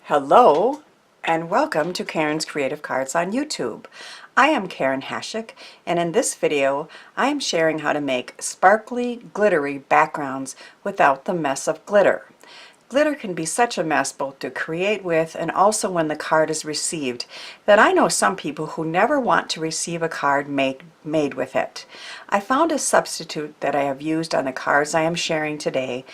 Hello and welcome to Karen's Creative Cards on YouTube. I am Karen Hashik, and in this video I am sharing how to make sparkly, glittery backgrounds without the mess of glitter. Glitter can be such a mess both to create with and also when the card is received that I know some people who never want to receive a card made with it. I found a substitute that I have used on the cards I am sharing today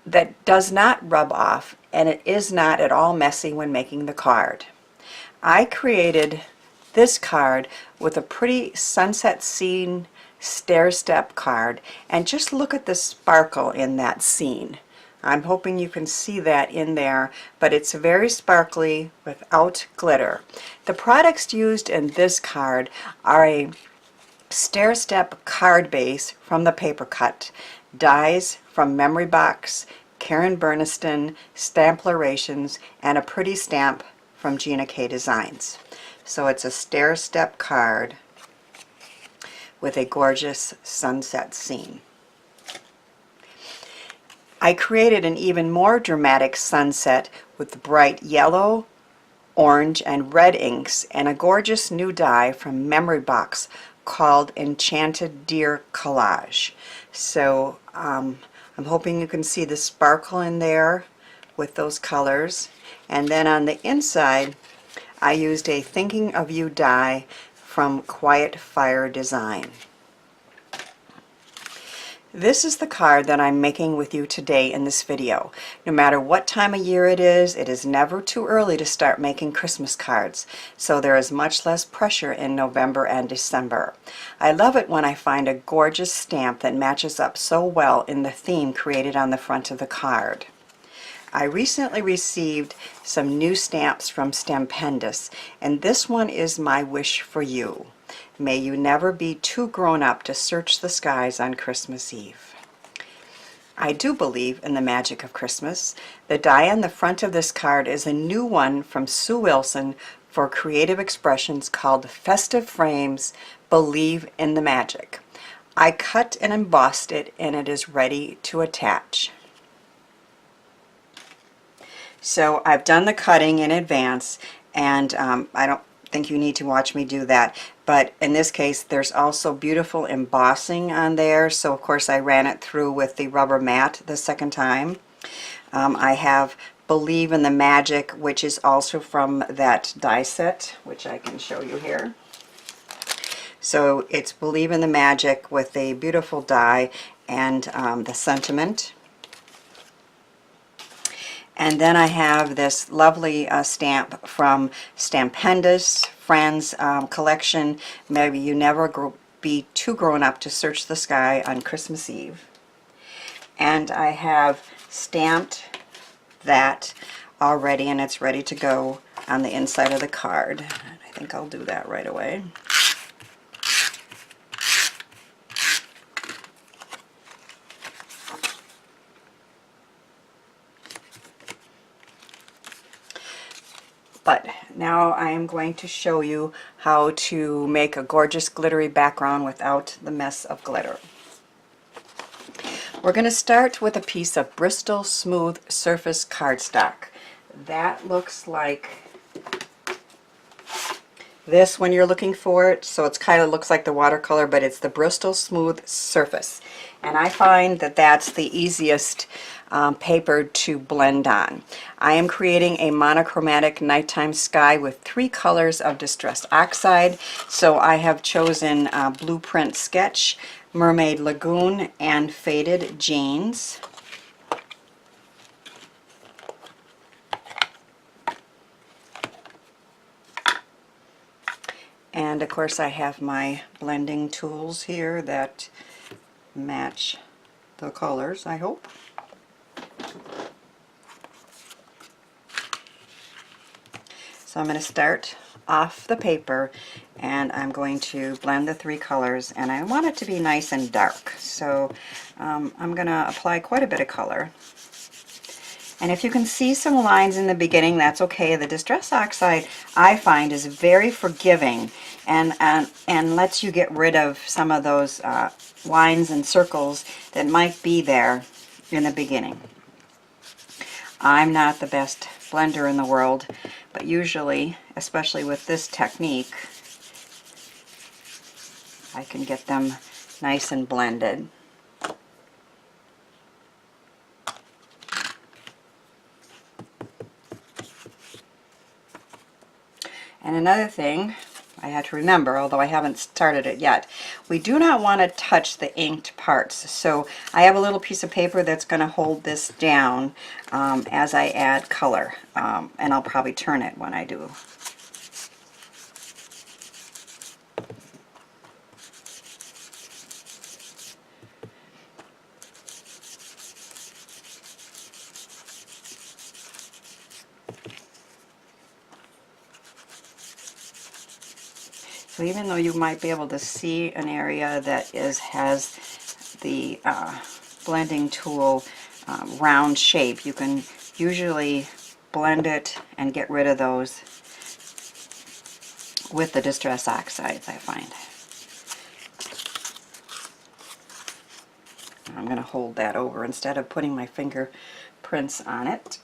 that does not rub off, and it is not at all messy when making the card. I created this card with a pretty sunset scene stair-step card, and just look at the sparkle in that scene. I'm hoping you can see that in there, but it's very sparkly without glitter. The products used in this card are a stair-step card base from the Paper Cut, dies from Memory Box, Karen Burniston, Stamplerations, and a pretty stamp from Gina K Designs. So it's a stair-step card with a gorgeous sunset scene. I created an even more dramatic sunset with bright yellow, orange, and red inks and a gorgeous new die from Memory Box called Enchanted Deer Collage. So I'm hoping you can see the sparkle in there with those colors. And then on the inside I used a Thinking of You die from Quiet Fire Design. This is the card that I'm making with you today in this video. No matter what time of year it is never too early to start making Christmas cards, so there is much less pressure in November and December. I love it when I find a gorgeous stamp that matches up so well in the theme created on the front of the card. I recently received some new stamps from Stampendous, and this one is My Wish for You. May you never be too grown up to search the skies on Christmas Eve. I do believe in the magic of Christmas. The die on the front of this card is a new one from Sue Wilson for Creative Expressions called Festive Frames, Believe in the Magic. I cut and embossed it, and it is ready to attach. So I've done the cutting in advance, and I don't think you need to watch me do that, but in this case there's also beautiful embossing on there, so of course I ran it through with the rubber mat the second time. I have Believe in the Magic, which is also from that die set, which I can show you here. So it's Believe in the Magic with a beautiful die and the sentiment. And then I have this lovely stamp from Stampendous Friends collection, Maybe You Never Be Too Grown Up to Search the Sky on Christmas Eve. And I have stamped that already, and it's ready to go on the inside of the card. I think I'll do that right away. But now I am going to show you how to make a gorgeous glittery background without the mess of glitter. We're going to start with a piece of Bristol Smooth Surface Cardstock. That looks like this when you're looking for it. So it's kind of looks like the watercolor, but it's the Bristol Smooth Surface. And I find that that's the easiest paper to blend on. I am creating a monochromatic nighttime sky with 3 colors of Distressed Oxide. So I have chosen Blueprint Sketch, Mermaid Lagoon, and Faded Jeans. And of course I have my blending tools here that match the colors, I hope. So I'm going to start off the paper, and I'm going to blend the 3 colors, and I want it to be nice and dark. So I'm going to apply quite a bit of color. And if you can see some lines in the beginning, that's okay. The Distress Oxide, I find, is very forgiving and lets you get rid of some of those lines and circles that might be there in the beginning. I'm not the best blender in the world, but usually, especially with this technique, I can get them nice and blended. And another thing I had to remember, although I haven't started it yet, we do not want to touch the inked parts. So I have a little piece of paper that's going to hold this down as I add color, and I'll probably turn it when I do. So even though you might be able to see an area that has the blending tool round shape, you can usually blend it and get rid of those with the Distress Oxides, I find. I'm going to hold that over instead of putting my fingerprints on it.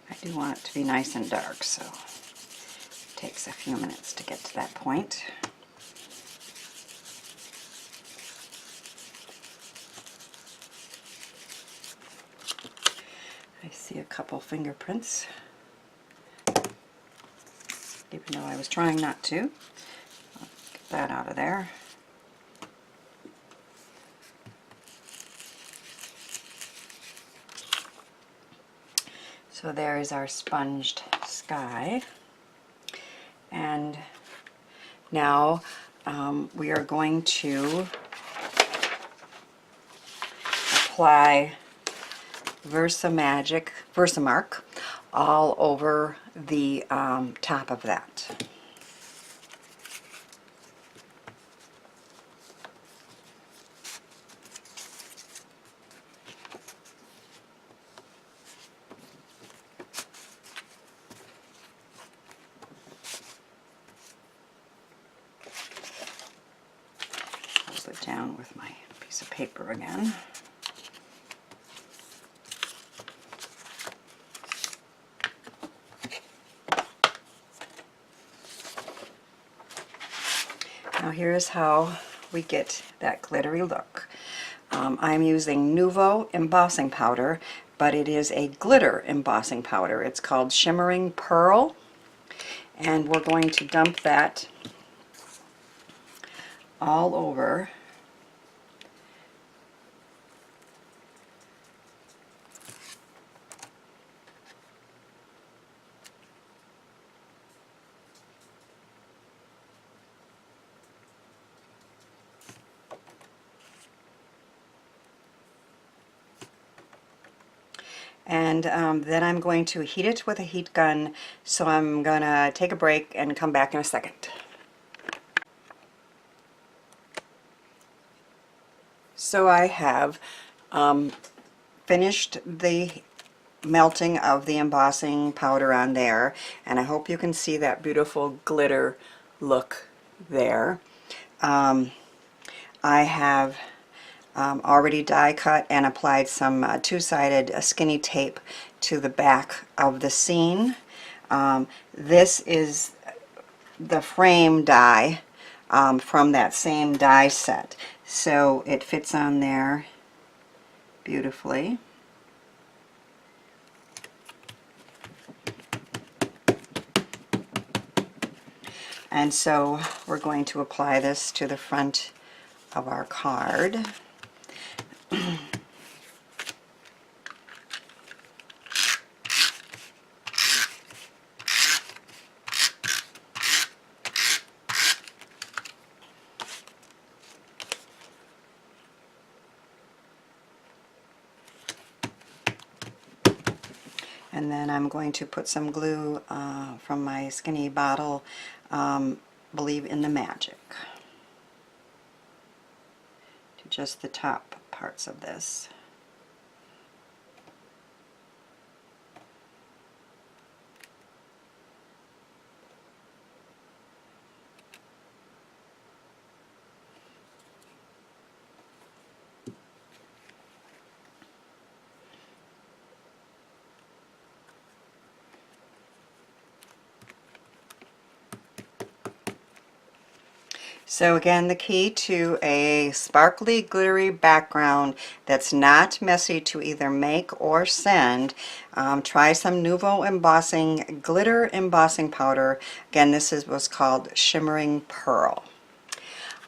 I do want it to be nice and dark, so it takes a few minutes to get to that point. I see a couple fingerprints, even though I was trying not to. I'll get that out of there. So there is our sponged sky, and now we are going to apply VersaMark all over the top of that. Hold it down with my piece of paper again. Now here's how we get that glittery look. I'm using Nuvo embossing powder, but it is a glitter embossing powder. It's called Shimmering Pearl, and we're going to dump that all over and then I'm going to heat it with a heat gun, so I'm going to take a break and come back in a second. So I have finished the melting of the embossing powder on there, and I hope you can see that beautiful glitter look there. I have already die cut and applied some two-sided skinny tape to the back of the scene. This is the frame die from that same die set, so it fits on there beautifully. And so we're going to apply this to the front of our card. And then I'm going to put some glue from my skinny bottle, Believe in the Magic, to just the top parts of this. So again, the key to a sparkly, glittery background that's not messy to either make or send, try some Nuvo Embossing Glitter Embossing Powder. Again, this is what's called Shimmering Pearl.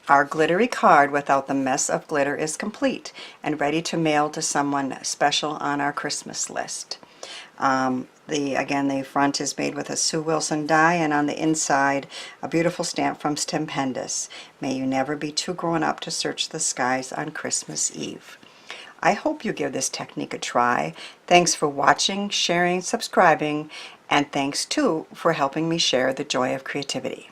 Our glittery card without the mess of glitter is complete and ready to mail to someone special on our Christmas list. Again, the front is made with a Sue Wilson die, and on the inside, a beautiful stamp from Stampendous. May you never be too grown up to search the skies on Christmas Eve. I hope you give this technique a try. Thanks for watching, sharing, subscribing, and thanks too for helping me share the joy of creativity.